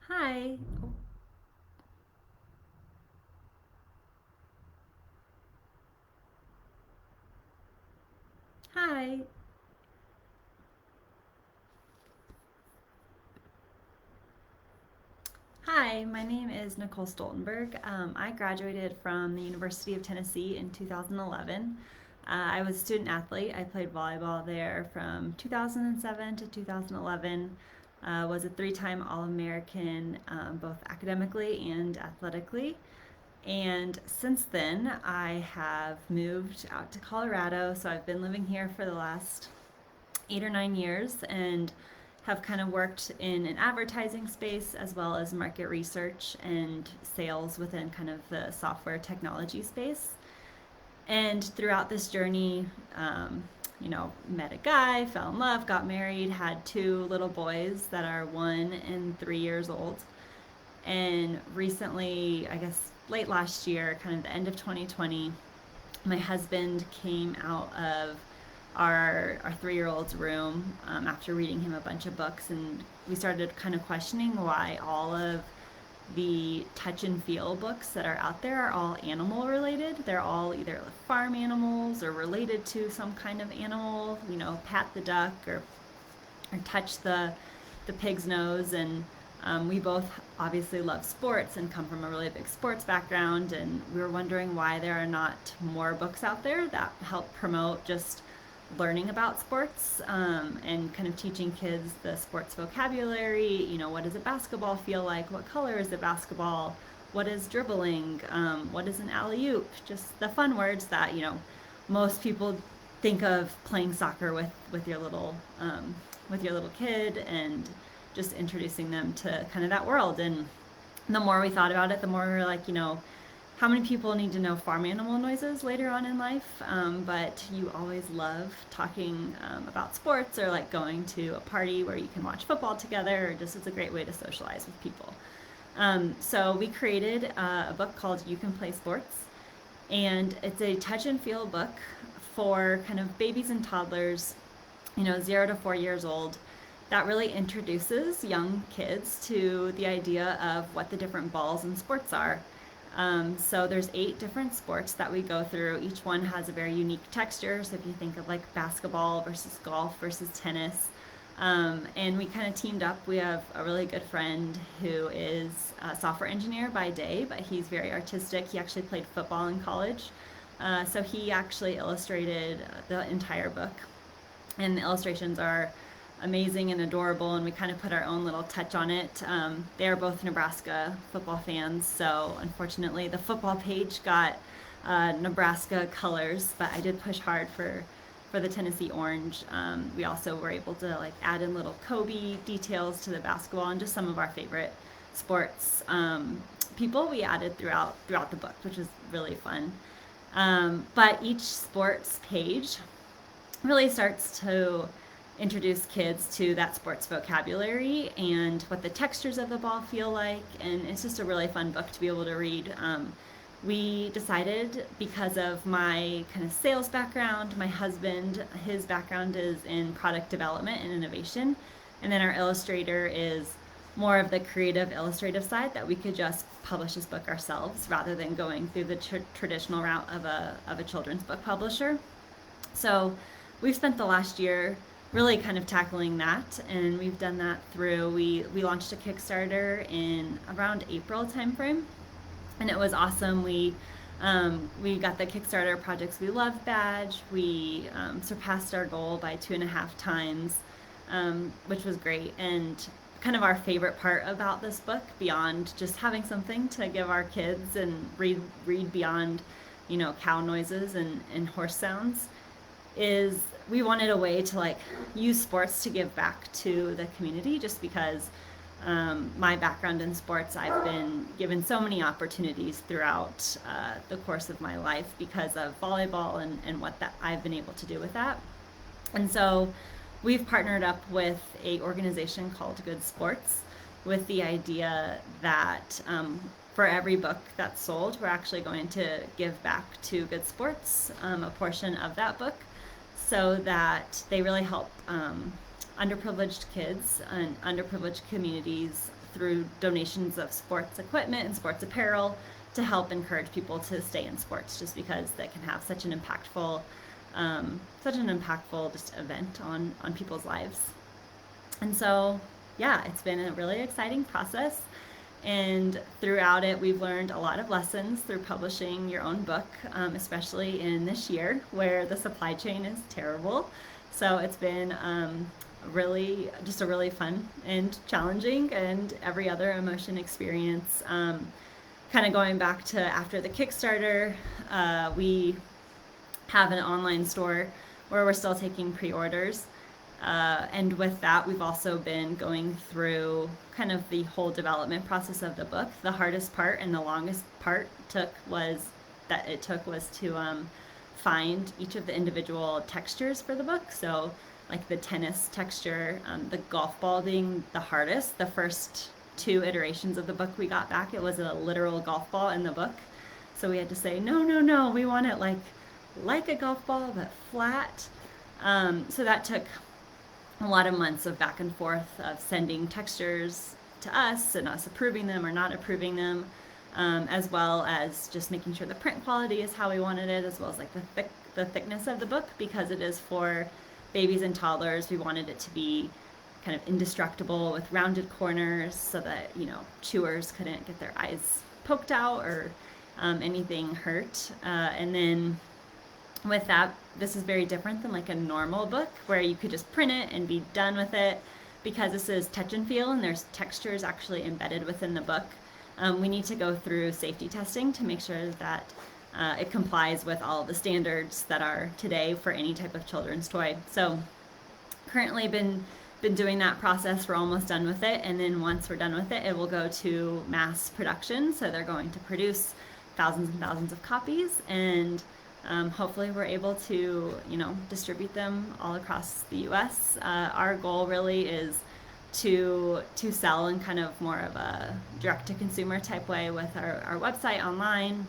Hi. Oh, hi. Hi, my name is Nicole Stoltenberg. I graduated from the University of Tennessee in 2011. I was a student athlete. I played volleyball there from 2007 to 2011. Was a three-time All-American, both academically and athletically. And since then, I have moved out to Colorado. So I've been living here for the last 8 or 9 years and have kind of worked in an advertising space as well as market research and sales within kind of the software technology space. And throughout this journey, met a guy, fell in love, got married, had two little boys that are 1 and 3 years old. And recently, I guess late last year, kind of the end of 2020, my husband came out of our 3 year old's room after reading him a bunch of books, and we started kind of questioning why all of the touch and feel books that are out there are all animal related. They're all either farm animals or related to some kind of animal, pat the duck or touch the pig's nose. And we both obviously love sports and come from a really big sports background. And we were wondering why there are not more books out there that help promote just learning about sports and kind of teaching kids the sports vocabulary. What does a basketball feel like? What color is a basketball? What is dribbling? What is an alley oop? Just the fun words that, most people think of playing soccer with your little kid, and just introducing them to kind of that world. And the more we thought about it, the more we were like, how many people need to know farm animal noises later on in life? But you always love talking about sports, or like going to a party where you can watch football together, or just it's a great way to socialize with people. So we created a book called You Can Play Sports, and it's a touch and feel book for kind of babies and toddlers, 0 to 4 years old, that really introduces young kids to the idea of what the different balls and sports are. So there's 8 different sports that we go through. Each one has a very unique texture. So if you think of like basketball versus golf versus tennis, and we kind of teamed up. We have a really good friend who is a software engineer by day, but he's very artistic. He actually played football in college. So he actually illustrated the entire book, and the illustrations are amazing and adorable, and we kind of put our own little touch on it. They are both Nebraska football fans, so unfortunately the football page got Nebraska colors, but I did push hard for the Tennessee orange. We also were able to like add in little Kobe details to the basketball and just some of our favorite sports people we added throughout the book, which is really fun. But each sports page really starts to introduce kids to that sports vocabulary and what the textures of the ball feel like. And it's just a really fun book to be able to read. We decided, because of my kind of sales background, my husband, his background is in product development and innovation, and then our illustrator is more of the creative illustrative side, that we could just publish this book ourselves rather than going through the traditional route of a children's book publisher. So we've spent the last year really kind of tackling that, and we've done that through, we launched a Kickstarter in around April timeframe, and it was awesome. We got the Kickstarter Projects We Love badge. We surpassed our goal by 2.5 times, which was great. And kind of our favorite part about this book, beyond just having something to give our kids and read beyond, cow noises and horse sounds, is we wanted a way to like use sports to give back to the community, just because my background in sports, I've been given so many opportunities throughout the course of my life because of volleyball and what that I've been able to do with that. And so we've partnered up with a organization called Good Sports, with the idea that for every book that's sold, we're actually going to give back to Good Sports a portion of that book, so that they really help underprivileged kids and underprivileged communities through donations of sports equipment and sports apparel to help encourage people to stay in sports, just because that can have such an impactful just event on people's lives. And so, yeah, it's been a really exciting process. And throughout it, we've learned a lot of lessons through publishing your own book, especially in this year where the supply chain is terrible. So it's been really just a really fun and challenging and every other emotion experience. Kind of going back to after the Kickstarter, we have an online store where we're still taking pre-orders. And with that, we've also been going through kind of the whole development process of the book. The hardest part and the longest part was to find each of the individual textures for the book. So like the tennis texture, the golf ball being the hardest. The first 2 iterations of the book we got back, it was a literal golf ball in the book. So we had to say, no, we want it like a golf ball, but flat. So that took a lot of months of back and forth of sending textures to us and us approving them or not approving them, as well as just making sure the print quality is how we wanted it, as well as like the thickness of the book, because it is for babies and toddlers. We wanted it to be kind of indestructible with rounded corners so that, chewers couldn't get their eyes poked out or anything hurt. And then with that, this is very different than like a normal book where you could just print it and be done with it. Because this is touch and feel and there's textures actually embedded within the book, we need to go through safety testing to make sure that it complies with all of the standards that are today for any type of children's toy. So currently been doing that process. We're almost done with it, and then once we're done with it, it will go to mass production. So they're going to produce thousands and thousands of copies, and hopefully we're able to, distribute them all across the U.S. Our goal really is to sell in kind of more of a direct-to-consumer type way with our website online,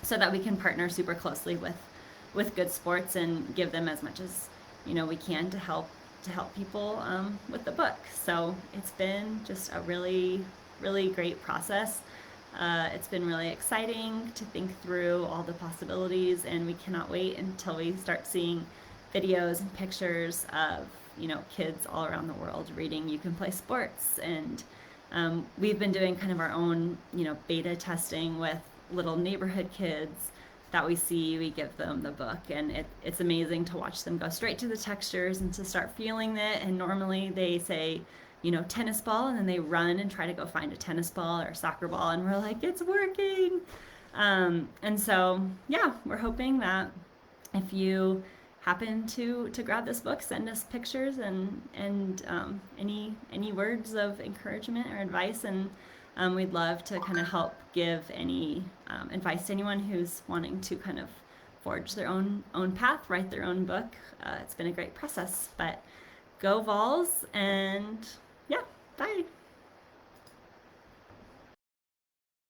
so that we can partner super closely with Good Sports and give them as much as we can to help people with the book. So it's been just a really, really great process. It's been really exciting to think through all the possibilities, and we cannot wait until we start seeing videos and pictures of kids all around the world reading You Can Play Sports. And we've been doing kind of our own beta testing with little neighborhood kids that we see. We give them the book, and it's amazing to watch them go straight to the textures and to start feeling it. And normally they say tennis ball, and then they run and try to go find a tennis ball or a soccer ball, and we're like, it's working. And so, yeah, we're hoping that if you happen to grab this book, send us pictures and any words of encouragement or advice, and we'd love to kind of help give any advice to anyone who's wanting to kind of forge their own path, write their own book. It's been a great process, but go Vols, and yeah, bye.